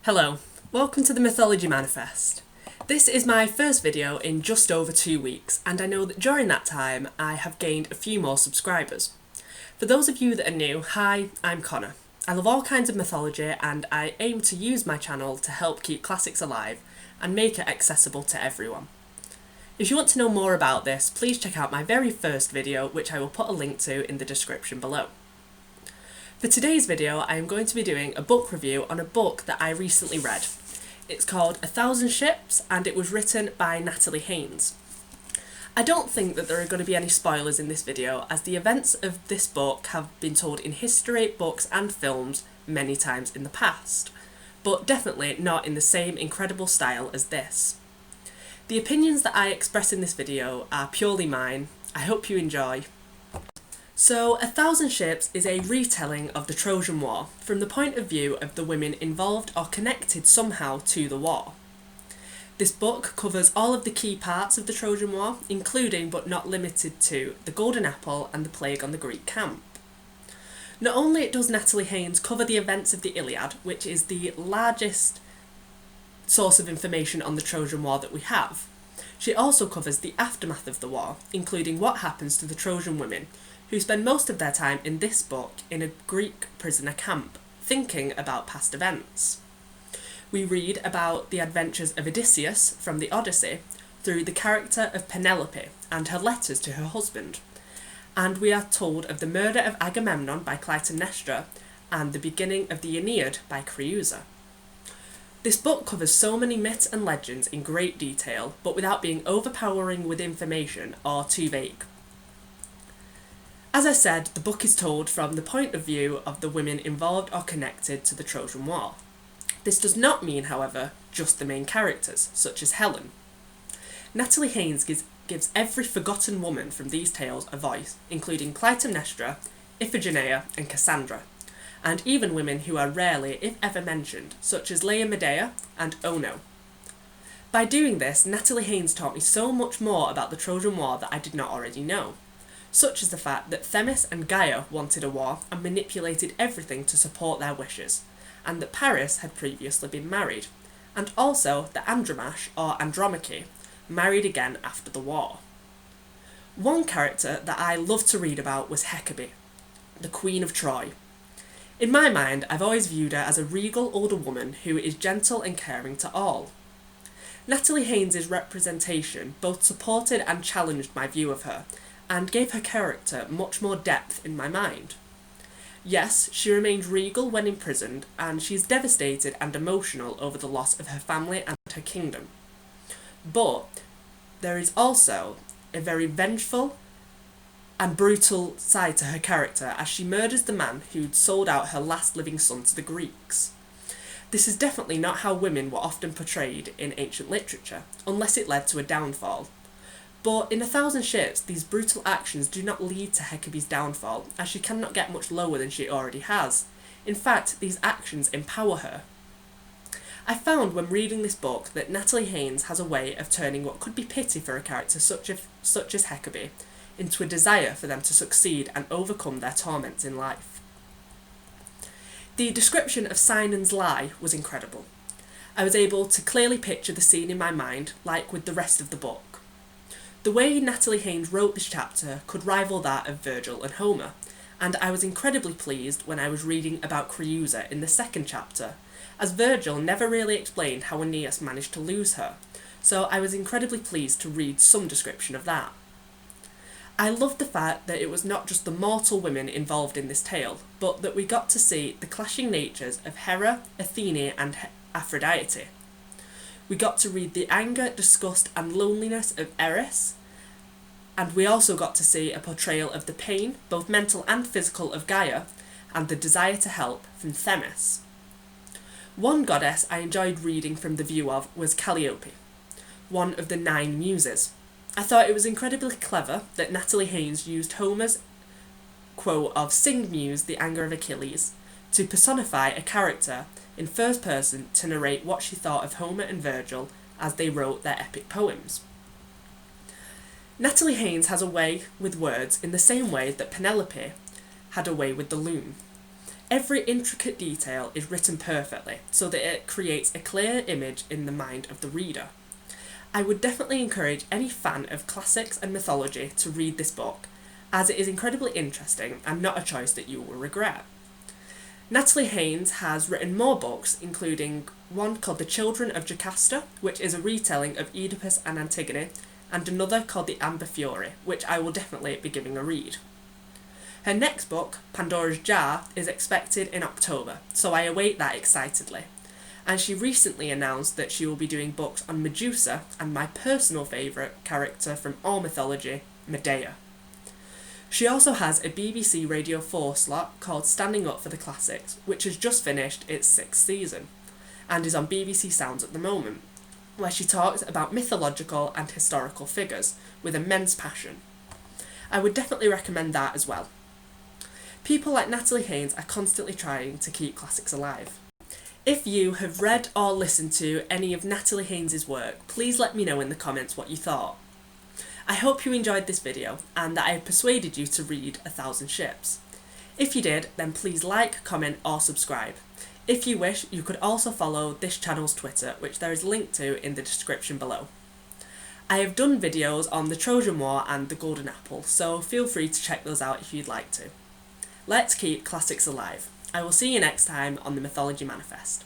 Hello, welcome to the Mythology Manifest. This is my first video in just over 2 weeks, and I know that during that time I have gained a few more subscribers. For those of you that are new, hi, I'm Connor. I love all kinds of mythology and I aim to use my channel to help keep classics alive and make it accessible to everyone. If you want to know more about this, please check out my very first video, which I will put a link to in the description below. For today's video, I am going to be doing a book review on a book that I recently read. It's called 1,000 Ships and it was written by Natalie Haynes. I don't think that there are going to be any spoilers in this video, as the events of this book have been told in history, books and films many times in the past, but definitely not in the same incredible style as this. The opinions that I express in this video are purely mine. I hope you enjoy. So, 1,000 Ships is a retelling of the Trojan War from the point of view of the women involved or connected somehow to the war. This book covers all of the key parts of the Trojan War, including but not limited to the Golden Apple and the plague on the Greek camp. Not only does Natalie Haynes cover the events of the Iliad, which is the largest source of information on the Trojan War that we have, she also covers the aftermath of the war, including what happens to the Trojan women, who spend most of their time in this book in a Greek prisoner camp, thinking about past events. We read about the adventures of Odysseus from the Odyssey through the character of Penelope and her letters to her husband, and we are told of the murder of Agamemnon by Clytemnestra and the beginning of the Aeneid by Creusa. This book covers so many myths and legends in great detail, but without being overpowering with information or too vague. As I said, the book is told from the point of view of the women involved or connected to the Trojan War. This does not mean, however, just the main characters, such as Helen. Natalie Haynes gives every forgotten woman from these tales a voice, including Clytemnestra, Iphigenia and Cassandra, and even women who are rarely, if ever, mentioned, such as Leia Medea and Ono. By doing this, Natalie Haynes taught me so much more about the Trojan War that I did not already know, such as the fact that Themis and Gaia wanted a war and manipulated everything to support their wishes, and that Paris had previously been married, and also that Andromache, or Andromache, married again after the war. One character that I loved to read about was Hecabe, the Queen of Troy. In my mind, I've always viewed her as a regal older woman who is gentle and caring to all. Natalie Haynes' representation both supported and challenged my view of her, and gave her character much more depth in my mind. Yes, she remained regal when imprisoned, and she's devastated and emotional over the loss of her family and her kingdom. But there is also a very vengeful and brutal side to her character, as she murders the man who'd sold out her last living son to the Greeks. This is definitely not how women were often portrayed in ancient literature, unless it led to a downfall. But in 1,000 Ships, these brutal actions do not lead to Hecabe's downfall, as she cannot get much lower than she already has. In fact, these actions empower her. I found when reading this book that Natalie Haynes has a way of turning what could be pity for a character such as Hecabe into a desire for them to succeed and overcome their torments in life. The description of Sinon's lie was incredible. I was able to clearly picture the scene in my mind, like with the rest of the book. The way Natalie Haynes wrote this chapter could rival that of Virgil and Homer, and I was incredibly pleased when I was reading about Creusa in the second chapter, as Virgil never really explained how Aeneas managed to lose her, so I was incredibly pleased to read some description of that. I loved the fact that it was not just the mortal women involved in this tale, but that we got to see the clashing natures of Hera, Athene and Aphrodite. We got to read the anger, disgust and loneliness of Eris, and we also got to see a portrayal of the pain, both mental and physical, of Gaia, and the desire to help from Themis. One goddess I enjoyed reading from the view of was Calliope, one of the 9 muses. I thought it was incredibly clever that Natalie Haynes used Homer's quote of "Sing, Muse, the anger of Achilles" to personify a character in first person to narrate what she thought of Homer and Virgil as they wrote their epic poems. Natalie Haynes has a way with words in the same way that Penelope had a way with the loom. Every intricate detail is written perfectly so that it creates a clear image in the mind of the reader. I would definitely encourage any fan of classics and mythology to read this book, as it is incredibly interesting and not a choice that you will regret. Natalie Haynes has written more books, including one called The Children of Jocasta, which is a retelling of Oedipus and Antigone, and another called The Amber Fury, which I will definitely be giving a read. Her next book, Pandora'S Jar, is expected in October, so I await that excitedly. And she recently announced that she will be doing books on Medusa and my personal favourite character from all mythology, Medea. She also has a BBC Radio 4 slot called Standing Up for the Classics, which has just finished its 6th season, and is on BBC Sounds at the moment, where she talks about mythological and historical figures with immense passion. I would definitely recommend that as well. People like Natalie Haynes are constantly trying to keep classics alive. If you have read or listened to any of Natalie Haynes' work, please let me know in the comments what you thought. I hope you enjoyed this video and that I have persuaded you to read 1,000 Ships. If you did, then please like, comment or subscribe. If you wish, you could also follow this channel's Twitter, which there is a link to in the description below. I have done videos on the Trojan War and the Golden Apple, so feel free to check those out if you'd like to. Let's keep classics alive. I will see you next time on the Mythology Manifest.